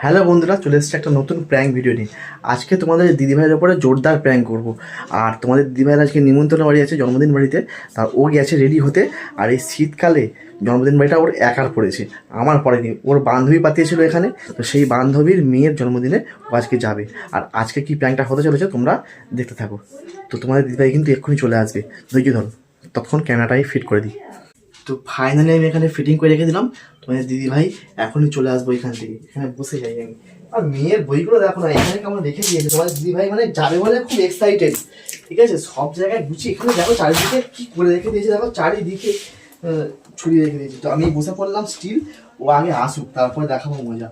Hello বন্ধুরা, চলে এসেছে একটা নতুন প্র্যাঙ্ক ভিডিও নিয়ে। আজকে তোমাদের দিদিভাইয়ের ওপরে জোরদার প্র্যাঙ্ক করব। আর তোমাদের দিদিভাইয়ের আজকে নিমন্ত্রণ বাড়ি আছে, জন্মদিন বাড়িতে। তা ও গেছে রেডি হতে। আর এই শীতকালে জন্মদিন বাড়িটা ওর একার পড়েছে, আমার পড়েনি। ওর বান্ধবী পাঠিয়েছিল এখানে, তো সেই বান্ধবীর মেয়ের জন্মদিনে ও আজকে যাবে। আর আজকে কি প্র্যাঙ্কটা হতে চলেছে তোমরা দেখতে থাকো। তো তোমাদের দিদিভাই কিন্তু এক্ষুনি চলে আসবে, ধৈর্য ধরো, ততক্ষণ ক্যামেরাটাই ফিট করে দিই। তো ফাইনালি আমি এখানে ফিটিং করে রেখে দিলাম। তোমাদের দিদি ভাই এখনই চলে আসবো এখান থেকে, এখানে বসে যাই আমি। আর মেয়ের বইগুলো দেখো না, এখানে কেমন রেখে দিয়েছে। তোমাদের দিদি ভাই মানে যাবে বলে খুব এক্সাইটেড, ঠিক আছে। সব জায়গায় গুছিয়ে এখানে দেখো চারিদিকে কি করে রেখে দিয়েছে, দেখো চারিদিকে ছড়িয়ে রেখে দিয়েছে। তো আমি বসে পড়লাম স্টিল, ও আগে আসুক তারপরে দেখাবো মজা।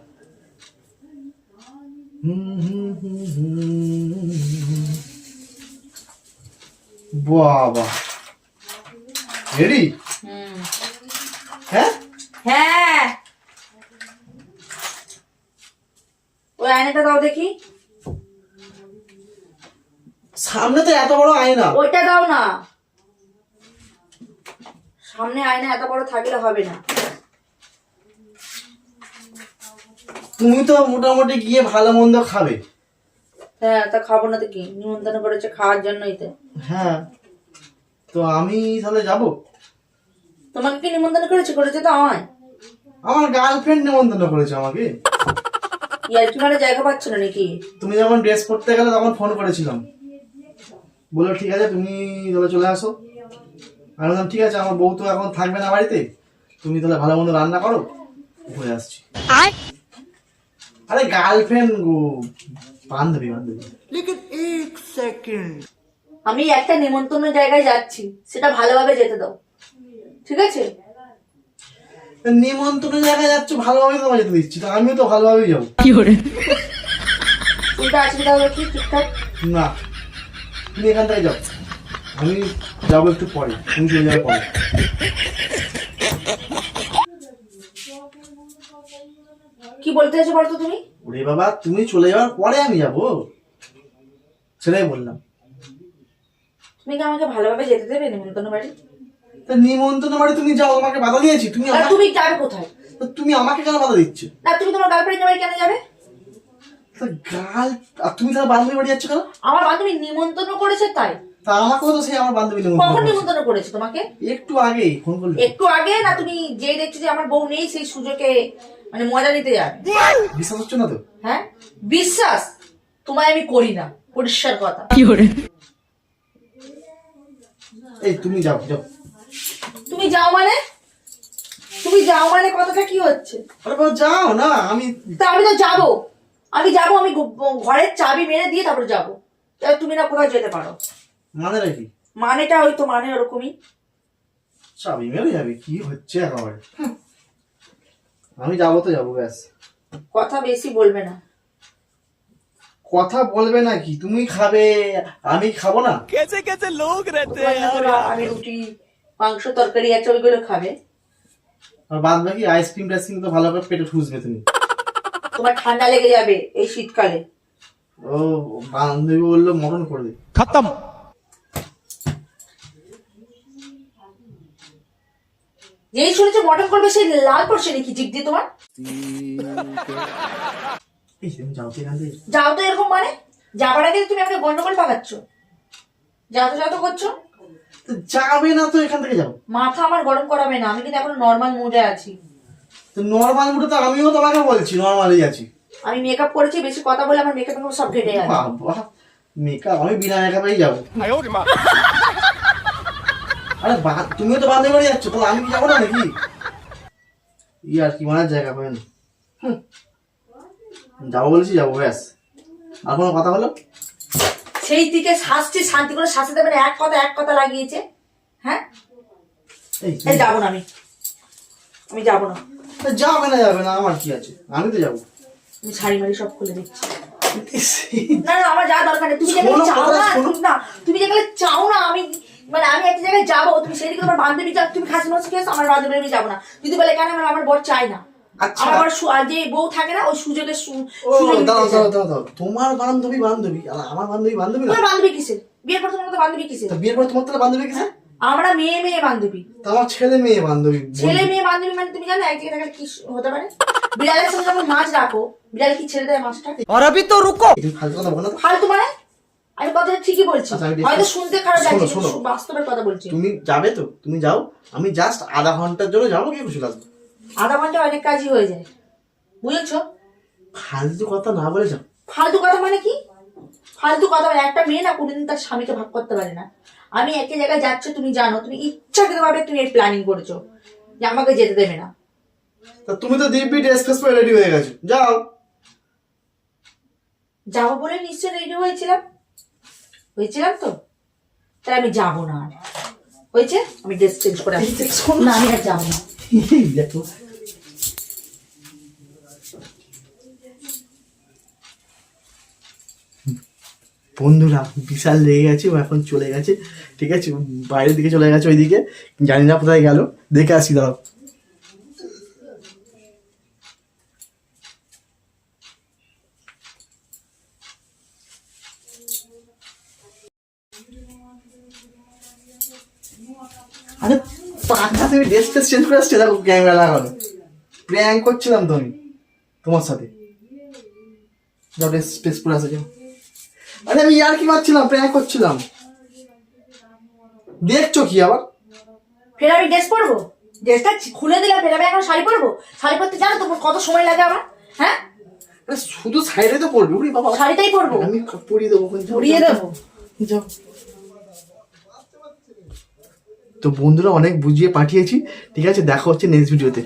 বাবা রেডি? হ্যাঁ হ্যাঁ, ওই আয়নাটা দাও দেখি। সামনে তো এত বড় আয়না। ওইটা দাও না, সামনে আয়না এত বড় থাকলে হবে না। তুমি তো মোটামুটি গিয়ে ভালো মন্দ খাবে। হ্যাঁ, তা খাবো না তো কি, নিমন্ত্রণ করেছে খাওয়ার জন্যই তো। হ্যাঁ, তো আমি তাহলে যাব। তোমাকে কি নিমন্ত্রণ করেছে তো আমায়? আমার গার্লফ্রেন্ড নিমন্ত্রণ করেছে আমাকে। ইয়ার কি মানে জায়গা পাচ্ছ না নাকি? তুমি যখন ড্রেস পরতে গেলে তখন ফোন করেছিলাম, বললো ঠিক আছে তুমি তাহলে চলে আসো। আমি বললাম ঠিক আছে, আমার বউ তো এখন থাকবে না বাড়িতে, তুমি তাহলে ভালো মন্দ রান্না করো, ঘুরে আসছি। আরে গার্লফ্রেন্ড গো, বান্ধবী বান্ধবী। আমি একটা নিমন্ত্রণ জায়গায় যাচ্ছি, সেটা ভালোভাবে যেতে দাও, ঠিক আছে? নিমন্ত্রণ জায়গায় যাচ্ছ, ভালোভাবে তোমার যেতে দিচ্ছি, তো আমিও তো ভালোভাবেই যাবো। কোনটা অসুবিধা হবে কি ঠিকঠাক? না, তুমি এখান থেকে যাও, আমি যাবো একটু পরে, তুমি চলে যাবে পরে। কি বলতে চাইছো বলতো তুমি? ওরে বাবা, তুমি চলে যাওয়ার পরে আমি যাবো, সেটাই বললাম। তুমি কি আমাকে ভালোভাবে যেতে দেবে নিমন্ত্রণ বাড়ি? তা নিমন্ত্রণ বাড়ি তুমি যাও, তোমাকে বাধা দিয়েছি? তুমি তুমি যাবে কোথায়? তুমি আমাকে কেন বাধা দিচ্ছ? না, তুমি তোমার গার্লফ্রেন্ডের বাড়ি কেন যাবে? আর তুমি তাহলে বান্ধবী বাড়ি যাচ্ছ কেন? আমার বান্ধবী নিমন্ত্রণ করেছে তাই। তা আমাকেও তো সেই আমার বান্ধবী কখন নিমন্ত্রণ করেছে তোমাকে? একটু আগে ফোন করলে। একটু আগে না, তুমি যে দেখছো যে আমার বউ নেই সেই সুযোগে মানে মজা নিতে যাবে। বিশ্বাস হচ্ছে না তো? হ্যাঁ, বিশ্বাস তোমায় আমি করি না, পরিষ্কার কথা। এই তুমি যাও যাও। তুমি যাও মানে? কথাটা কি হচ্ছে? আরে বাবা যাও না, আমি তা আমি তো যাবো, আমি ঘরের চাবি মেরে দিয়ে তারপরে যাবো। তুমি না কোথাও যেতে পারো। মানে নাকি? মানেটা ওই তো, মানে ওরকমই। চাবি মেরে যাবে? কি হচ্ছে একেবারে। আমি যাবো তো যাবো, ব্যাস। কথা বেশি বলবে না। কথা বলবে নাকি? তুমি খাবে, আমি খাবো না? कैसे कैसे लोग रहते हैं यार। আমি রুটি মাংস তরকারি আছে ওইগুলো খাবে, আর বাদ বাকি আইসক্রিম টাইসক্রিম তো ভালো করে পেটে ঠুসবে তুমি। তোমার ঠান্ডা লেগে যাবে এই শীতকালে। ও বান্ধবী বললো মটন করে দে। खत्म। যেই শুনেছো মটন করবে সেই লাল পড়ছে নাকি জিভ দিয়ে তোমার? এই তুমি যাও তো এখান থেকে। যাও তো এরকম মানে? যাবার আগে তুমি আমাকে গন্ডগোল পাকাচ্ছ, যাও তো করছো। তো যাবে না তো এখান থেকে যাও। মাথা আমার গরম করাবে না, আমি কিন্তু এখন নর্মাল মুডে আছি। তো নর্মাল মুডে তো আমিও তোমাকে বলছি নর্মালি আছি। আমি মেকআপ করেছি, বেশি কথা বলে আমার মেকআপ সব ঘেটে যাবে। বাবা মেকআপ, আমি বিনা মেকআপেই যাবো। আরে তুমিও তো বান্ধবী বাড়ি যাচ্ছ, তাহলে আমি কি যাবো না নাকি? আর কি মারার জায়গা পাবেন। যাবো বলেছি যাবো, ব্যাস। আর কোনো কথা হলো? সেই দিকে শাস্তি শান্তি করে শাস্তি দেবেন, এক কথা লাগিয়েছে। হ্যাঁ, এই যাবো না, আমি যাবো না। যাবে না আমার কি আছে, আমি তো যাবো। আমি শাড়ি মাড়ি সব খুলে দিচ্ছি। না আমার যা দরকার নেই। তুমি যেখানে চাও না, তুমি যেখানে চাও না আমি মানে আমি একটা জায়গায় যাবো, তুমি সেদিকে তোমার বান্ধবী যাও, তুমি খাসি মাছ খেয়েছো, আমার বান্ধবী আমি যাবো না। যদি বলে কেন আমার বর চাই না, আমার যে বউ থাকে না ওই সুযোগে দাও। তোমার বান্ধবী আর আমার বান্ধবী না। তোমার বান্ধবী কিসের? বিয়ের পর তোমার তো বান্ধবী কিসের? বিয়ের পর তোমার তাহলে বান্ধবী কিসের? আমরা মেয়ে বান্ধবী। আমার ছেলে মেয়ে বান্ধবী মানে তুমি জানো একদিকে থাকলে কি হতে পারে? বিড়ালের সঙ্গে যখন মাছ রাখো, বিড়াল কি ছেড়ে দেয় মাছটা? और अभी तो रुको। তুমি ফালতু কথা বলো না তো। ফালতু মানে? আমি কথাটা ঠিকই বলছি, আচ্ছা, আমি হয়তো শুনতে খারাপ লাগছে, শোনো, কিন্তু বাস্তবের কথা বলছি। তুমি যাবে তো, তুমি যাও, আমি জাস্ট আধা ঘন্টার জন্য যাবো, গিয়ে বসে আসবো। আধা ঘন্টা অনেক কাজই হয়ে যায়, বুঝেছো? ফালতু কথা না বলে যাও। ফালতু কথা মানে কি? ফালতু কথা মানে একটা মেয়ে না কোনদিন তার স্বামীকে ভাগ করতে পারে না। আমি একটা জায়গায় যাচ্ছ, তুমি জানো, তুমি ইচ্ছাকৃতভাবে তুমি এই প্ল্যানিং করেছো যে আমাকে যেতে দেবে না। তা তুমি তো দিব্যি ড্রেস ফেস পরে রেডি হয়ে গেছো, যাও। যাবো বলে নিশ্চয় রেডি হয়েছিলাম তো, তাই আমি যাবো না। আর হয়েছে, আমি ড্রেস চেঞ্জ করে আসছি। না, আমি আর যাবো না। দেখো বন্ধুরা, বিশাল লেগে গেছে, ও এখন চলে গেছে, ঠিক আছে, বাইরের দিকে চলে গেছে, ওইদিকে জানি না কোথায় গেল, দেখে আসি দাঁড়াও। আরে পাখা, তুমি ড্রেস ফ্রেস চেঞ্জ করে আসছে, দেখো ক্যামেরা লাগানো, প্র্যাঙ্ক করছিলাম তো আমি তোমার সাথে। যাও ড্রেস ফ্রেস পরে আসো, যাও। আরে আমি আর কি মারছিলাম, প্র্যাঙ্ক করছিলাম, দেখছো কি আবার? ফের আমি ড্রেস পরবো? ড্রেসটা খুলে দিলাম, ফের আমি এখন শাড়ি পরবো? শাড়ি পরতে জানো তো কত সময় লাগে আমার? হ্যাঁ, আরে শুধু সাইডে তো পড়বে, উড়ি বাবা, শাড়িটাই পরবো, আমি পরিয়ে দেবো, যাও, পরিয়ে দেবো। যাও। তো বন্ধুরা, অনেক বুঝিয়ে পাঠিয়েছি, ঠিক আছে, দেখা হচ্ছে নেক্সট ভিডিওতে।